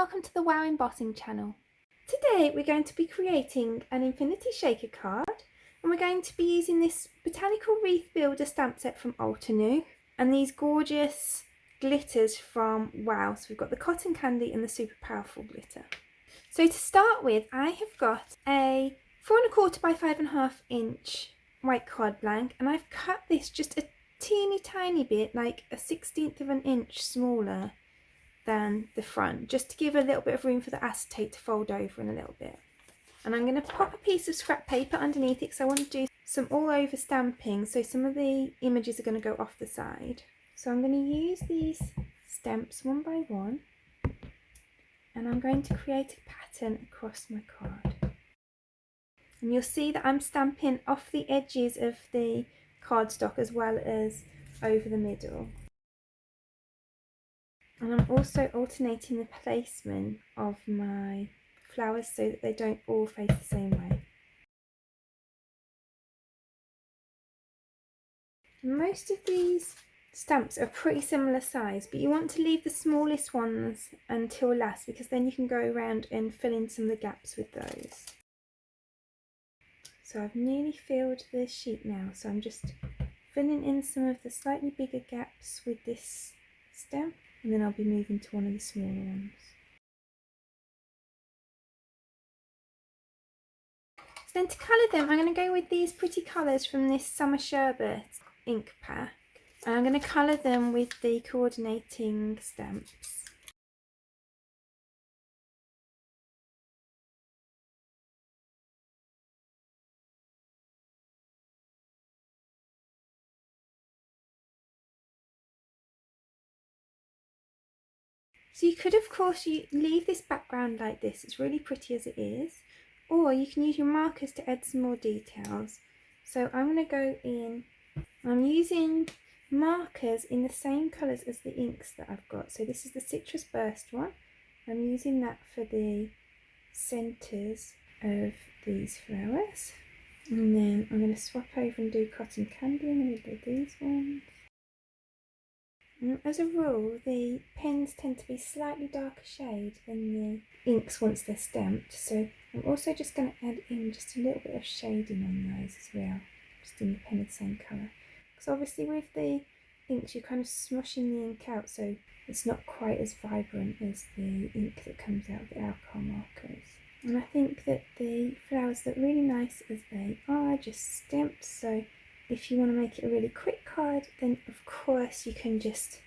welcome to the Wow Embossing channel. Today we're going to be creating an infinity shaker card, and we're going to be using this Botanical Wreath builder stamp set from Altenew and these gorgeous glitters from Wow. So we've got the cotton candy and the super powerful glitter. So to start with, I have got a 4¼ by 5½ inch white card blank, and I've cut this just a teeny tiny bit, like a 1/16 of an inch smaller than the front, just to give a little bit of room for the acetate to fold over in a little bit. And I'm going to pop a piece of scrap paper underneath it because I want to do some all over stamping, so some of the images are going to go off the side. So I'm going to use these stamps one by one, and I'm going to create a pattern across my card. And you'll see that I'm stamping off the edges of the cardstock as well as over the middle. And I'm also alternating the placement of my flowers so that they don't all face the same way. Most of these stamps are pretty similar size, but you want to leave the smallest ones until last because then you can go around and fill in some of the gaps with those. So I've nearly filled the sheet now, so I'm just filling in some of the slightly bigger gaps with this stamp, and then I'll be moving to one of the smaller ones. So then to colour them, I'm going to go with these pretty colours from this Summer Sherbet ink pack, and I'm going to colour them with the coordinating stamps. So you could, of course, leave this background like this, it's really pretty as it is, or you can use your markers to add some more details. So I'm going to go in, I'm using markers in the same colours as the inks that I've got. So this is the Citrus Burst one, I'm using that for the centres of these flowers. And then I'm going to swap over and do cotton candy in the middle of these ones. As a rule, the pens tend to be slightly darker shade than the inks once they're stamped, so I'm also just going to add in just a little bit of shading on those as well, just in the pen of the same colour. Because obviously with the inks you're kind of smushing the ink out, so it's not quite as vibrant as the ink that comes out of the alcohol markers. And I think that the flowers look really nice as they are, just stamped, so if you want to make it a really quick card, then of course you can just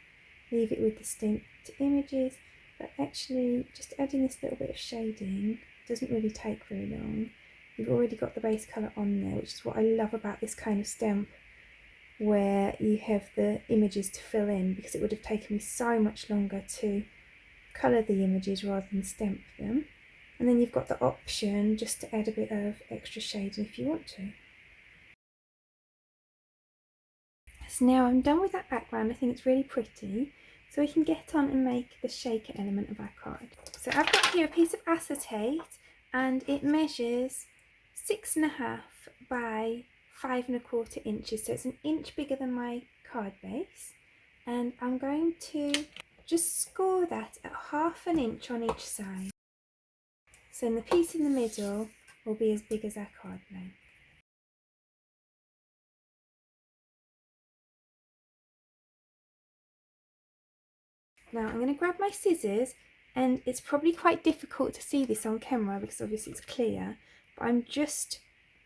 leave it with the stamped images, but actually just adding this little bit of shading doesn't really take very long. You've already got the base colour on there, which is what I love about this kind of stamp, where you have the images to fill in, because it would have taken me so much longer to colour the images rather than stamp them. And then you've got the option just to add a bit of extra shading if you want to. So now I'm done with that background, I think it's really pretty, so we can get on and make the shaker element of our card. So I've got here a piece of acetate, and it measures 6½ by 5¼ inches, so it's an inch bigger than my card base, and I'm going to just score that at ½ inch on each side. So then the piece in the middle will be as big as our card blank. Now I'm going to grab my scissors, and it's probably quite difficult to see this on camera because obviously it's clear, but I'm just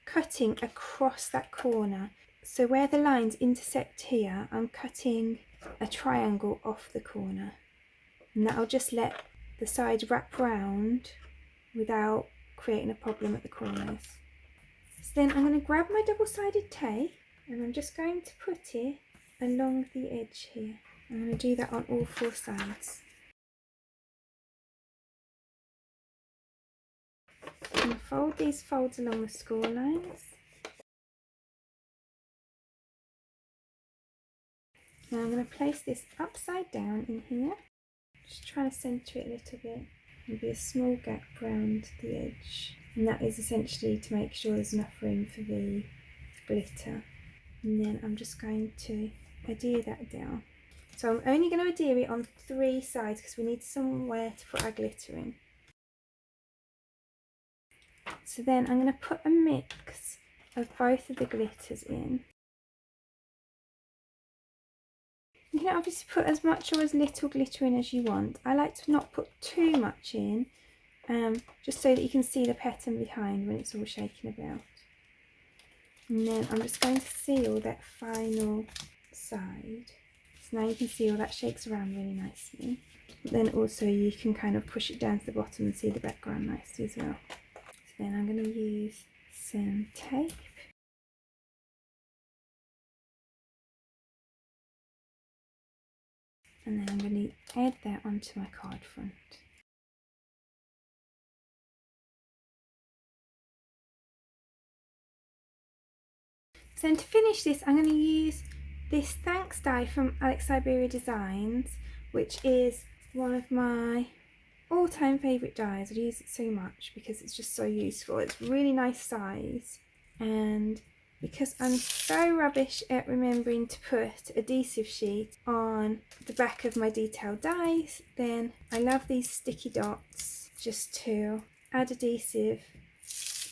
cutting across that corner. So where the lines intersect here, I'm cutting a triangle off the corner, and that'll just let the sides wrap round without creating a problem at the corners. So then I'm going to grab my double-sided tape, and I'm just going to put it along the edge here. I'm going to do that on all 4 sides. I'm going to fold these folds along the score lines. Now I'm going to place this upside down in here. Just trying to centre it a little bit. Maybe a small gap around the edge. And that is essentially to make sure there's enough room for the glitter. And then I'm just going to adhere that down. So I'm only going to adhere it on 3 sides because we need somewhere to put our glitter in. So then I'm going to put a mix of both of the glitters in. You can obviously put as much or as little glitter in as you want. I like to not put too much in, just so that you can see the pattern behind when it's all shaking about. And then I'm just going to seal that final side. So now you can see all that shakes around really nicely. But then also you can kind of push it down to the bottom and see the background nicely as well. So then I'm going to use some tape. And then I'm going to add that onto my card front. So then to finish this, I'm going to use this Thanks die from Alex Siberia Designs, which is one of my all-time favourite dies. I use it so much because it's just so useful. It's really nice size, and because I'm so rubbish at remembering to put adhesive sheet on the back of my detailed dies, then I love these sticky dots just to add adhesive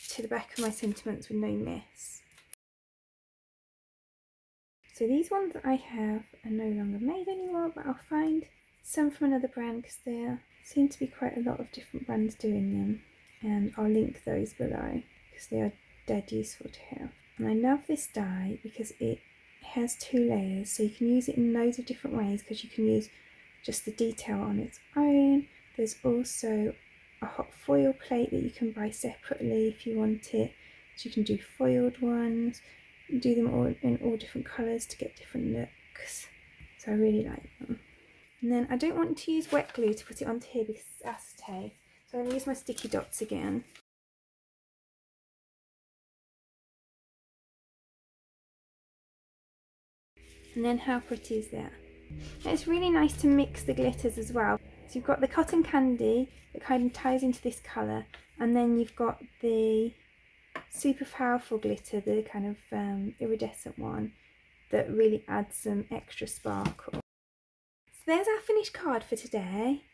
to the back of my sentiments with no mess. So these ones that I have are no longer made anymore, but I'll find some from another brand because there seem to be quite a lot of different brands doing them, and I'll link those below because they are dead useful to have. And I love this die because it has 2 layers, so you can use it in loads of different ways because you can use just the detail on its own. There's also a hot foil plate that you can buy separately if you want it, so you can do foiled ones. Do them all in all different colours to get different looks, so I really like them. And then I don't want to use wet glue to put it onto here because it's acetate, so I'm going to use my sticky dots again. And then how pretty is that? And it's really nice to mix the glitters as well. So you've got the cotton candy that kind of ties into this colour, and then you've got the super powerful glitter, the kind of iridescent one that really adds some extra sparkle. So there's our finished card for today.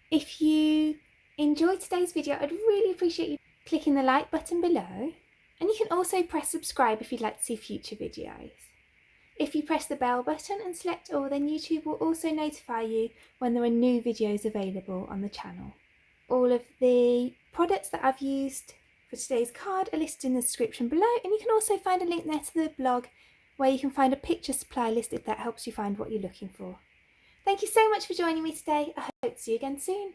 If you enjoyed today's video, I'd really appreciate you clicking the like button below, and you can also press subscribe if you'd like to see future videos. If you press the bell button and select all, then YouTube will also notify you when there are new videos available on the channel. All of the products that I've used for today's card are listed in the description below, and you can also find a link there to the blog where you can find a picture supply list if that helps you find what you're looking for. Thank you so much for joining me today. I hope to see you again soon.